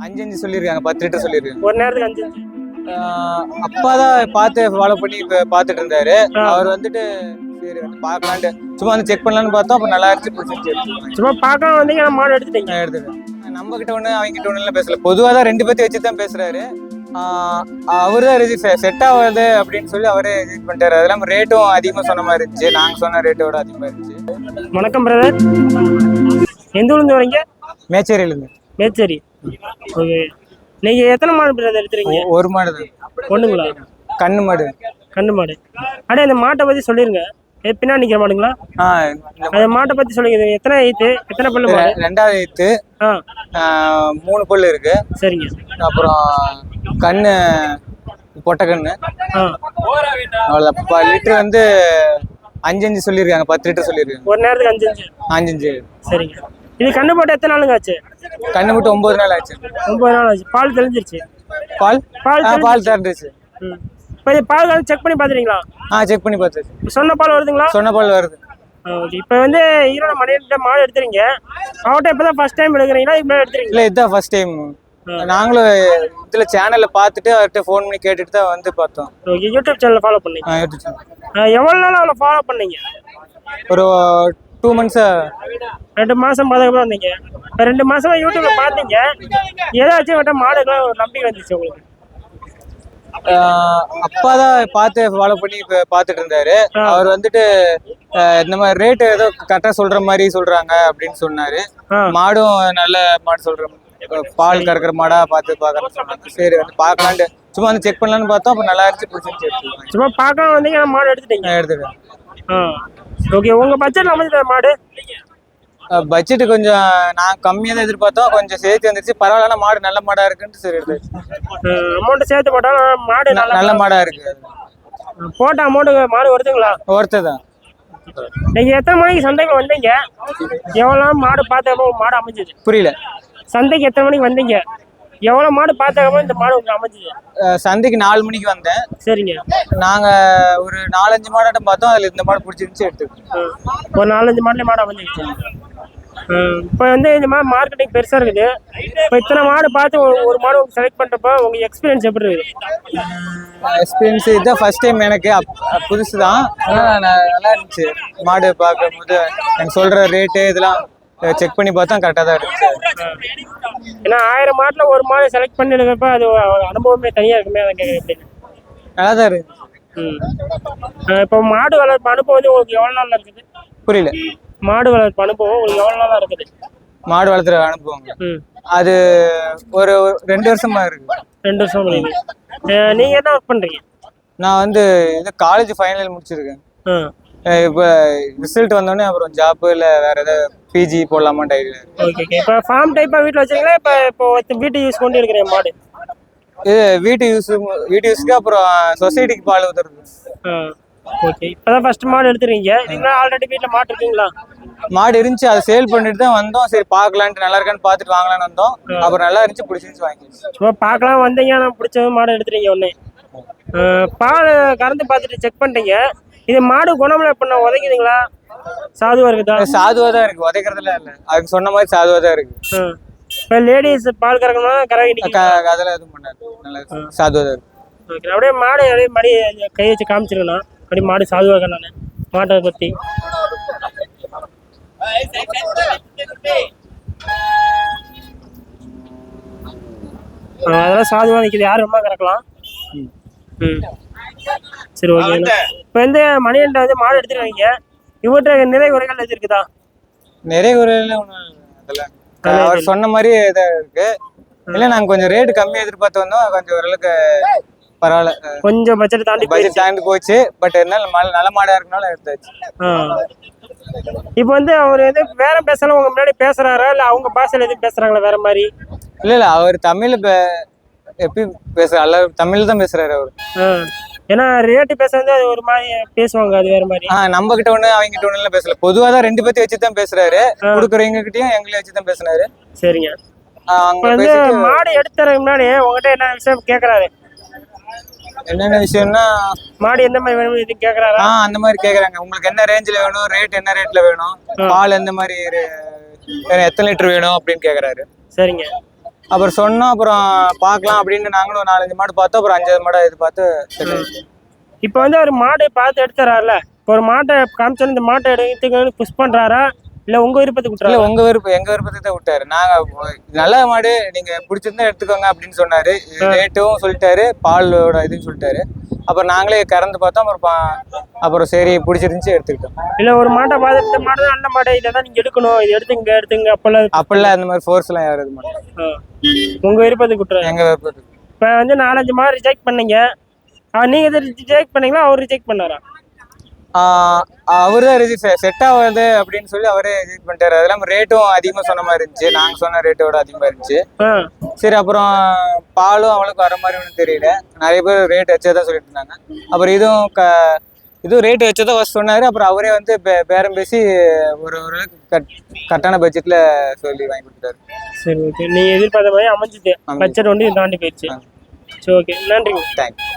5 சொல்லியிருக்காங்க, 10 லிட்டர் சொல்லியிருக்காங்க. ஒரு நேரத்துக்கு 5. அப்பா தான் பார்த்து ஃபாலோ பண்ணி இப்போ பார்த்துட்டு இருந்தாரு. அவர் வந்துட்டு சரி வந்து பார்க்கலான்ட்டு சும்மா வந்து செக் பண்ணலான்னு பார்த்தோம். அப்போ நல்லா இருந்துச்சு, பிடிச்சிருந்துச்சு. சும்மா பார்க்கலாம் வந்தீங்க, ஆனால் மாடு எடுத்துட்டீங்க. எடுத்துட்டேன். நம்ம கிட்ட ஒன்று அவங்க கிட்ட ஒன்றும் பேசல, பொதுவாக தான் 2 பேர்த்தையும் வச்சு தான் பேசுறாரு. அவரு தான் செட் ஆகாது அப்படின்னு சொல்லி அவரே ரிஜெக்ட் பண்ணிட்டாரு. அது இல்லாமல் ரேட்டும் அதிகமாக சொன்ன மாதிரி இருந்துச்சு, நாங்கள் சொன்ன ரேட்டோட அதிகமாக இருந்துச்சு. வணக்கம் பிரதர், எந்த ஊர்லேருந்து வரீங்க? மேச்சேரியிலேருந்து. மேச்சேரி. ஓகே, நீங்கள் எத்தனை மாடு பிரதர் எடுத்துறீங்க? ஒரு மாடு தான். ஒன்றுங்களா? கண்ணு மாடு. கண்ணு மாடு. அப்படியே அந்த மாட்டை பற்றி சொல்லிருங்க. பின்னாடி நிற்கிற மாடுங்களா? அந்த மாட்டை பற்றி சொல்லுங்க. எத்தனை ஈத்து, எத்தனை பல்லு மாடு? 2வது ஈத்து. 3 பல்லு இருக்கு. சரிங்க. அப்புறம் கண்ணு பொட்டை கண்ணு. அவ்வளோதான். லிட்டர் வந்து 5 சொல்லியிருக்காங்க, 10 லிட்டர் சொல்லியிருக்காங்க. ஒரு நேரத்துக்கு 5. சரிங்க. இது கண்ணு போட்டு எத்தனை நாளுங்க ஆச்சு? கண்ணு போட்டு 9 நாள் ஆச்சு. 9 நாள் ஆச்சு. பால் தெளிஞ்சிருச்சு? பால் திறந்துச்சு. இப்போ இது பால் செக் பண்ணி பார்த்துறீங்களா? செக் பண்ணி பார்த்துச்சு. சொன்ன பால் வருதுங்களா? சொன்ன பால் வருது. ஓகே, இப்போ வந்து ஈரோடு மணியிட்ட மாடு எடுத்துறீங்க. அவர்கிட்ட இப்போ தான் ஃபர்ஸ்ட் டைம் எடுக்கிறீங்களா? இப்போ எடுத்துறீங்க? இல்லை, இதுதான் ஃபர்ஸ்ட் டைம். நாங்களும் இதில் சேனலில் பார்த்துட்டு அவர்கிட்ட ஃபோன் பண்ணி கேட்டுட்டு தான் வந்து பார்த்தோம். ஓகே, யூடியூப் சேனலில் ஃபாலோ பண்ணீங்க? YouTube channel. எவ்வளோ நாள் அவ்வளோ ஃபாலோ பண்ணீங்க? ஒரு 2 months. 2 மாதம் பார்த்துக்கப்புறம் வந்தீங்க. இப்போ 2 மாதமா யூடியூப்ல பார்த்தீங்க, ஏதாச்சும் விட்ட மாடுக்கெல்லாம் ஒரு நம்பிக்கை வந்துச்சு உங்களுக்கு? அப்பா தான் பார்த்து ஃபாலோ பண்ணி இப்போ பார்த்துட்டு இருந்தாரு. அவர் வந்துட்டு இந்த மாதிரி ரேட்டு ஏதோ கரெக்டாக சொல்ற மாதிரி சொல்றாங்க அப்படின்னு சொன்னாரு. மாடும் நல்ல மாடு சொல்ற, பால் கறக்கிற மாடா பார்த்து பார்க்கறேன்னு சொன்னாங்க. சரி வந்து பார்க்கலான்ட்டு சும்மா வந்து செக் பண்ணலான்னு பார்த்தோம். அப்போ நல்லா இருந்துச்சு, பிடிச்சிருந்துச்சு. சும்மா பார்க்கலாம் வந்தீங்க, மாடு எடுத்துட்டீங்க? எடுத்துட்டேன். ஓகே, உங்க பட்ஜெட்ல அமைஞ்ச மாடு? பட்ஜெட் கொஞ்சம் நான் கம்மியாக தான் எதிர்பார்த்தோம், கொஞ்சம் சேர்த்து வந்துருச்சு. பரவாயில்ல, மாடு நல்ல மாடா இருக்குன்னு சரி எடுத்து. அமௌண்ட் சேர்த்து போட்டாலும் மாடு நல்ல மாடா இருக்கு. போட்ட அமௌண்ட் மாடு வருதுங்களா? ஒருத்ததான். நீங்க எத்தனை மணிக்கு சந்தைக்கு வந்தீங்க? எவ்வளோ மாடு பார்த்தப்போ மாடு அமைஞ்சது? புரியல. சந்தைக்கு எத்தனை மணிக்கு வந்தீங்க? எவ்வளோ மாடு பார்த்தப்போ இந்த மாடு உங்களுக்கு அமைஞ்சது? சந்தைக்கு 4 மணிக்கு வந்தேன். சரிங்க. நாங்க ஒரு 4-5 மாடாட்டம் பார்த்தோம். அதுல இந்த மாடு பிடிச்சிருந்துச்சு, எடுத்துக்கோங்க. ஒரு 4-5 மாடுல மாடு அமைஞ்சிருச்சு. இப்போ வந்து இந்த மாதிரி மார்க்கெட்டிங் பெருசா இருக்குது. இப்போ இத்தனை மாடு பார்த்து ஒரு மாடு செலக்ட் பண்றப்போ உங்க எக்ஸ்பீரியன்ஸ் எப்படி இருக்குது? எக்ஸ்பீரியன்ஸ் இதுதான் ஃபர்ஸ்ட் டைம் எனக்கு, புதுசு தான். நல்லா இருந்துச்சு. மாடு பார்க்கும்போது எனக்கு சொல்ற ரேட்டு இதெல்லாம் செக் பண்ணி பார்த்தா கரெக்டாக தான் இருந்துச்சு. ஏன்னா 1000 மாட்டில் ஒரு மாடு செலக்ட் பண்ணி எடுக்கிறப்ப அது அனுபவமே தனியாக இருக்குமே. அதை கேட்க நல்லா தான் இருக்கு. இப்போ மாடு வளர்ப்பு அனுபவம் வந்து உங்களுக்கு எவ்வளோ நாள் இருக்குது? புரியல. மாடு வளர்ப்பு அனுபவம் உங்களுக்கு எவ்வளோ நாளாக இருக்குது? மாடு வளர்த்துற அனுபவம் அது ஒரு 2 வருஷமா இருக்கு. 2 வருஷம் முடியுது. நீங்கள் என்ன ஒர்க் பண்ணுறீங்க? நான் வந்து இது காலேஜ் ஃபைனல் முடிச்சிருக்கேன். இப்போ ரிசல்ட் வந்தோடனே அப்புறம் ஜாப்பு இல்லை வேற ஏதாவது பிஜி போடலாமான்னு ஐடியா. ஓகே, இப்போ ஃபார்ம் டைப்பாக வீட்டில் வச்சுருங்களா? இப்போ வீட்டு யூஸ் கொண்டு இருக்கிற மாடு? இது வீட்டு யூஸுக்கு அப்புறம் சொசைட்டிக்கு பால் ஊற்றுறது. ஓகே, இப்போதான் ஃபர்ஸ்ட் மாடு எடுத்துருக்கீங்க. இதுக்கு ஆல்ரெடி வீட்டில் மாடு இருக்குங்களா? மாடு இருந்துச்சு, அதை சேல் பண்ணிட்டு தான் வந்தோம். சரி பார்க்கலான்ட்டு, நல்லா இருக்கான்னு பார்த்துட்டு வாங்கலான்னு வந்தோம். அப்புறம் நல்லா இருந்துச்சு, பிடிச்சிருந்துச்சு, வாங்கிடுச்சு. சும்மா பார்க்கலாம் வந்தீங்க, நான் பிடிச்ச மாடு எடுத்துறீங்க ஒன்று. பால் கறந்து பார்த்துட்டு செக் பண்ணிட்டீங்க. இது மாடு குணம்ல பண்ண உதைக்குதுங்களா? சாதுவா இருக்குதா? சாதுவா தான் இருக்கு, உதைக்கிறதுல இல்லை. அதுக்கு சொன்ன மாதிரி சாதுவா தான் இருக்கு. இப்போ லேடிஸ் பால் கறக்கணும்னா அதெல்லாம் எதுவும் பண்ணாது, நல்லா சாதுவா தான் இருக்கு. ஓகே, அப்படியே மாடு அப்படியே மடி கை வச்சு காமிச்சிருக்கண்ணா. அப்படி மாடு சாதுவா இருக்கண்ணா. மாட்டை பற்றி அதெல்லாம் சாதுவா நிற்கிது, யார் ரொம்ப கறக்கலாம். சரி, ஓகே. இப்போ வந்து மணிகண்ட வந்து மாடு எடுத்துருக்கீங்க, இவர்கிட்ட நிறை குறைகள் எது இருக்குதா? நிறைய குறைகள் அவர் சொன்ன மாதிரி இதாக இருக்கு. இல்லை, நாங்கள் கொஞ்சம் ரேட்டு கம்மியாக எதிர்பார்த்து வந்தோம். கொஞ்சம் ஓரளவுக்கு பரவாயில்ல, கொஞ்சம் பட்ஜெட் தாண்டி போச்சு. பட் இருந்தாலும் நல்ல மாடா இருக்கனால எடுத்தாச்சு. இப்போ வந்து அவர் வந்து வேற பேசலாம் உங்க முன்னாடி பேசுறாரா, இல்லை அவங்க பாஷையில எதுவும் பேசுறாங்களா வேற மாதிரி? இல்லை, அவர் தமிழ் எப்படி பேசுறாரு? எல்லாரும் தமிழ் தான் பேசுறாரு அவரு. ஏன்னா ரேட்டு பேச வந்து அது ஒரு மாதிரி பேசுவாங்க, அது வேற மாதிரி. நம்ம கிட்ட ஒண்ணு அவங்க கிட்ட ஒண்ணு பேசல, பொதுவா தான் 2 பேர்த்தையும் வச்சு தான் பேசுறாரு. கொடுக்குறவங்க கிட்டயும் எங்களையும் வச்சு தான் பேசுனாரு. சரிங்க. வந்து மாடு எடுத்துறதுக்கு முன்னாடி உங்ககிட்ட என்ன விஷயம் கேக்குறாரு? என்னென்ன விஷயம்னா, மாடு எந்த மாதிரி வேணும் இது கேக்குறாரா? அந்த மாதிரி கேக்குறாங்க. உங்களுக்கு என்ன ரேஞ்சில வேணும், ரேட் என்ன ரேட்ல வேணும், பால் எந்த மாதிரி, எத்தனை லிட்டர் வேணும் அப்படின்னு கேக்குறாரு. சரிங்க. அப்புறம் சொன்னோம். அப்புறம் பார்க்கலாம் அப்படின்னு நாங்களும் 4-5 மாடு பார்த்தோம். அப்புறம் 5வது மாடை இது பார்த்து சரி. இப்போ வந்து அவர் மாடு பார்த்து எடுத்துறாருல, இப்போ ஒரு மாட்டை காமிச்சாலும் இந்த மாட்டை எடுத்துக்க புஷ் பண்றாரா இல்ல உங்க விருப்பத்துக்கு இல்ல விட்டுறாரா? உங்க விருப்பம், எங்க விருப்பத்துக்கு தான் விட்டாரு. நாங்க நல்ல மாடு நீங்க பிடிச்சிருந்தா எடுத்துக்கோங்க அப்படின்னு சொன்னாரு. ரேட்டும் சொல்லிட்டாரு, பாலோட இதுன்னு சொல்லிட்டாரு. அப்புறம் நாங்களே கறந்து பார்த்தோம். அப்புறம் சரி பிடிச்சிருந்துச்சு எடுத்துக்கிட்டோம். இல்ல ஒரு மாட்டை பார்த்து இந்த மாடு தான் நல்ல மாடு, இதை தான் நீங்க எடுக்கணும், இது எடுத்துங்க அப்பெல்லாம் அந்த மாதிரி ஃபோர்ஸ் எல்லாம் யாரும் இது மாட்டாங்க. உங்க விருப்பத்துக்கு விட்டுறாரு. எங்க விருப்பத்துக்கு. இப்போ வந்து 4-5 மாடு ரிஜெக்ட் பண்ணீங்க, நீங்க இதை ரிஜெக்ட் பண்ணீங்களா அவர் ரிஜெக்ட் பண்ணாரா? அவரு தான் செட் ஆகாது அப்படின்னு சொல்லி அவரே ரிஜெக்ட் பண்ணிட்டாரு. அது இல்லாமல் ரேட்டும் அதிகமாக சொன்ன மாதிரி இருந்துச்சு. நாங்கள் சொன்ன ரேட்டோட அதிகமாக இருந்துச்சு. சரி அப்புறம் பாலும் அவளுக்கு வர மாதிரி ஒன்றும் தெரியல. நிறைய பேர் ரேட் வச்சதான் சொல்லிட்டு இருந்தாங்க. அப்புறம் இதுவும் ரேட் வச்சதான் ஃபர்ஸ்ட் சொன்னாரு. அப்புறம் அவரே வந்து பேரம் பேசி ஓரளவுக்கு கரெக்டான பட்ஜெட்ல சொல்லி வாங்கி கொடுத்தாரு. சரி ஓகே, நீங்க எதிர்பார்த்த மாதிரி அமைஞ்சிட்டு பட்ஜெட் வந்து தாண்டி போயிடுச்சு. சரி ஓகே, நன்றிங்க. தேங்க்யூ.